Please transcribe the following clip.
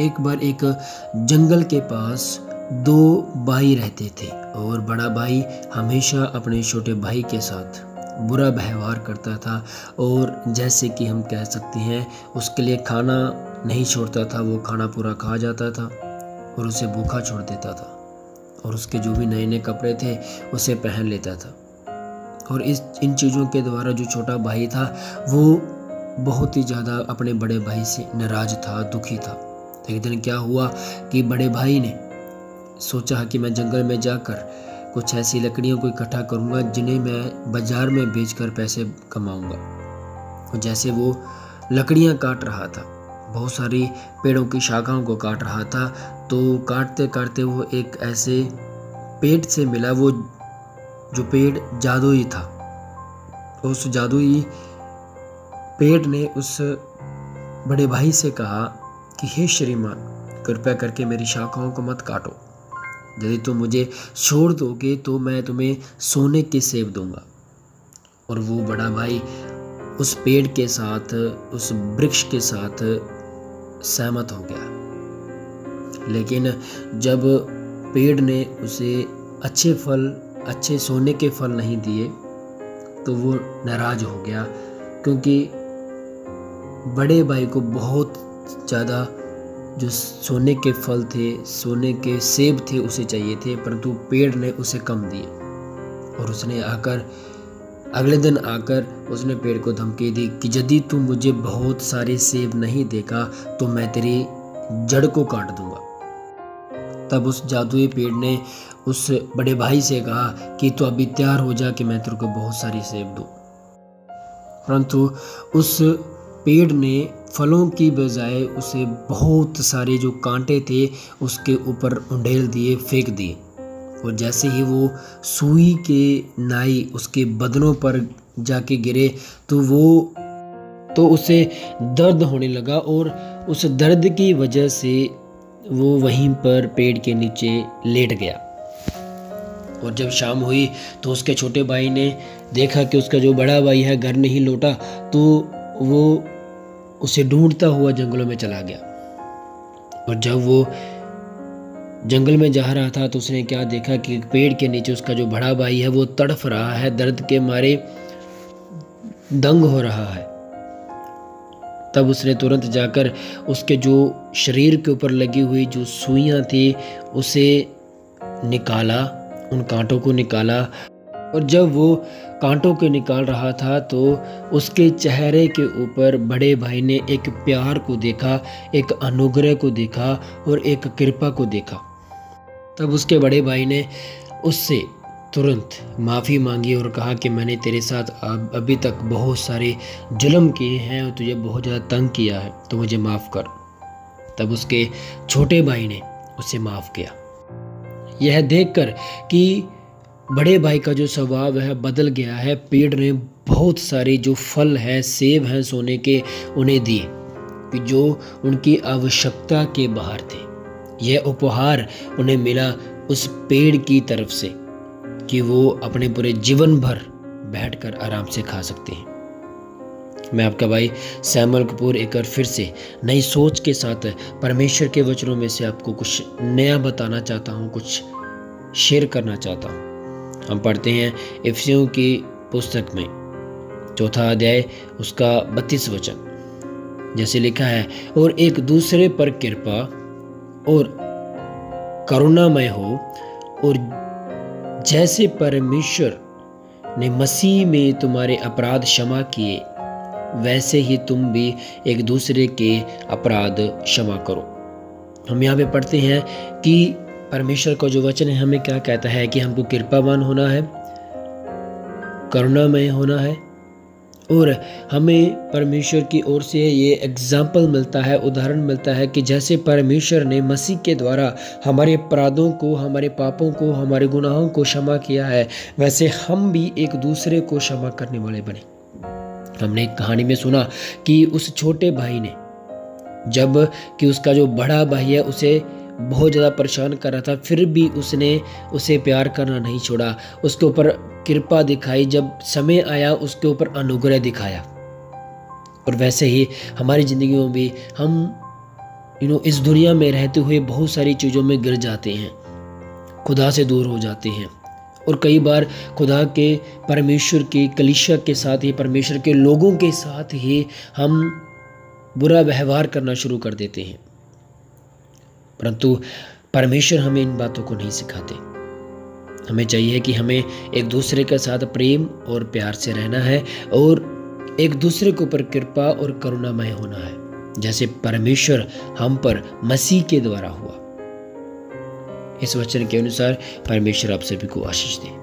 एक बार एक जंगल के पास दो भाई रहते थे और बड़ा भाई हमेशा अपने छोटे भाई के साथ बुरा व्यवहार करता था और जैसे कि हम कह सकते हैं उसके लिए खाना नहीं छोड़ता था, वो खाना पूरा खा जाता था और उसे भूखा छोड़ देता था और उसके जो भी नए नए कपड़े थे उसे पहन लेता था। और इन चीज़ों के द्वारा जो छोटा भाई था वो बहुत ही ज़्यादा अपने बड़े भाई से नाराज़ था, दुखी था। एक दिन क्या हुआ कि बड़े भाई ने सोचा कि मैं जंगल में जाकर कुछ ऐसी लकड़ियों को इकट्ठा करूँगा जिन्हें मैं बाज़ार में बेचकर पैसे कमाऊँगा। और जैसे वो लकड़ियाँ काट रहा था, बहुत सारी पेड़ों की शाखाओं को काट रहा था, तो काटते काटते वो एक ऐसे पेड़ से मिला, वो जो पेड़ जादुई था। उस जादुई पेड़ ने उस बड़े भाई से कहा कि हे श्रीमान, कृपया करके मेरी शाखाओं को मत काटो, यदि तुम मुझे छोड़ दोगे तो मैं तुम्हें सोने के सेब दूंगा। और वो बड़ा भाई उस पेड़ के साथ, उस वृक्ष के साथ सहमत हो गया। लेकिन जब पेड़ ने उसे अच्छे सोने के फल नहीं दिए तो वो नाराज हो गया, क्योंकि बड़े भाई को बहुत ज़्यादा जो सोने के फल थे, सोने के सेब थे, उसे चाहिए थे, परंतु पेड़ ने उसे कम दिए। और उसने अगले दिन आकर उसने पेड़ को धमकी दी कि यदि तू मुझे बहुत सारे सेब नहीं देगा तो मैं तेरी जड़ को काट दूंगा। तब उस जादुई पेड़ ने उस बड़े भाई से कहा कि तू अभी तैयार हो जा कि मैं तेरे को बहुत सारी सेब दूं। परंतु उस पेड़ ने फलों की बजाय उसे बहुत सारे जो कांटे थे उसके ऊपर उंडेल दिए, फेंक दिए। और जैसे ही वो सुई के नाई उसके बदनों पर जाके गिरे तो उसे दर्द होने लगा और उस दर्द की वजह से वो वहीं पर पेड़ के नीचे लेट गया। और जब शाम हुई तो उसके छोटे भाई ने देखा कि उसका जो बड़ा भाई है घर नहीं लौटा, तो वो उसे ढूंढता हुआ जंगलों में चला गया। और जब वो जंगल में जा रहा था तो उसने क्या देखा कि पेड़ के नीचे उसका जो बड़ा भाई है वो तड़फ रहा है, दर्द के मारे दंग हो रहा है। तब उसने तुरंत जाकर उसके जो शरीर के ऊपर लगी हुई जो सुइयां थी उसे निकाला, उन कांटों को निकाला। और जब वो कांटों को निकाल रहा था तो उसके चेहरे के ऊपर बड़े भाई ने एक प्यार को देखा, एक अनुग्रह को देखा और एक कृपा को देखा। तब उसके बड़े भाई ने उससे तुरंत माफ़ी मांगी और कहा कि मैंने तेरे साथ अभी तक बहुत सारे जुल्म किए हैं और तुझे बहुत ज़्यादा तंग किया है, तो मुझे माफ़ कर। तब उसके छोटे भाई ने उसे माफ़ किया। यह देखकर कि बड़े भाई का जो स्वभाव है बदल गया है, पेड़ ने बहुत सारे जो फल हैं, सेब हैं सोने के, उन्हें दिए कि जो उनकी आवश्यकता के बाहर थे। यह उपहार उन्हें मिला उस पेड़ की तरफ से कि वो अपने पूरे जीवन भर बैठकर आराम से खा सकते हैं। मैं आपका भाई सैमुअल कपूर एक बार फिर से नई सोच के साथ परमेश्वर के वचनों में से आपको कुछ नया बताना चाहता हूँ, कुछ शेयर करना चाहता हूँ। हम पढ़ते हैं इफिसियों की पुस्तक में 4 अध्याय उसका 32 वचन, जैसे लिखा है, और एक दूसरे पर कृपा और करुणामय हो, और जैसे परमेश्वर ने मसीह में तुम्हारे अपराध क्षमा किए वैसे ही तुम भी एक दूसरे के अपराध क्षमा करो। हम यहाँ पे पढ़ते हैं कि परमेश्वर का जो वचन है हमें क्या कहता है कि हमको कृपावान होना है, करुणामय होना है, और हमें परमेश्वर की ओर से ये एग्जाम्पल मिलता है, उदाहरण मिलता है कि जैसे परमेश्वर ने मसीह के द्वारा हमारे अपराधों को, हमारे पापों को, हमारे गुनाहों को क्षमा किया है, वैसे हम भी एक दूसरे को क्षमा करने वाले बने। हमने एक कहानी में सुना कि उस छोटे भाई ने, जब कि उसका जो बड़ा भाई है उसे बहुत ज़्यादा परेशान कर रहा था, फिर भी उसने उसे प्यार करना नहीं छोड़ा, उसके ऊपर कृपा दिखाई, जब समय आया उसके ऊपर अनुग्रह दिखाया। और वैसे ही हमारी ज़िंदगी में भी हम इस दुनिया में रहते हुए बहुत सारी चीज़ों में गिर जाते हैं, खुदा से दूर हो जाते हैं। और कई बार खुदा के, परमेश्वर के कलीसिया के साथ ही, परमेश्वर के लोगों के साथ ही हम बुरा व्यवहार करना शुरू कर देते हैं। परंतु परमेश्वर हमें इन बातों को नहीं सिखाते। हमें चाहिए कि हमें एक दूसरे के साथ प्रेम और प्यार से रहना है और एक दूसरे के ऊपर कृपा और करुणामय होना है, जैसे परमेश्वर हम पर मसीह के द्वारा हुआ। इस वचन के अनुसार परमेश्वर आप सभी को आशीष दे।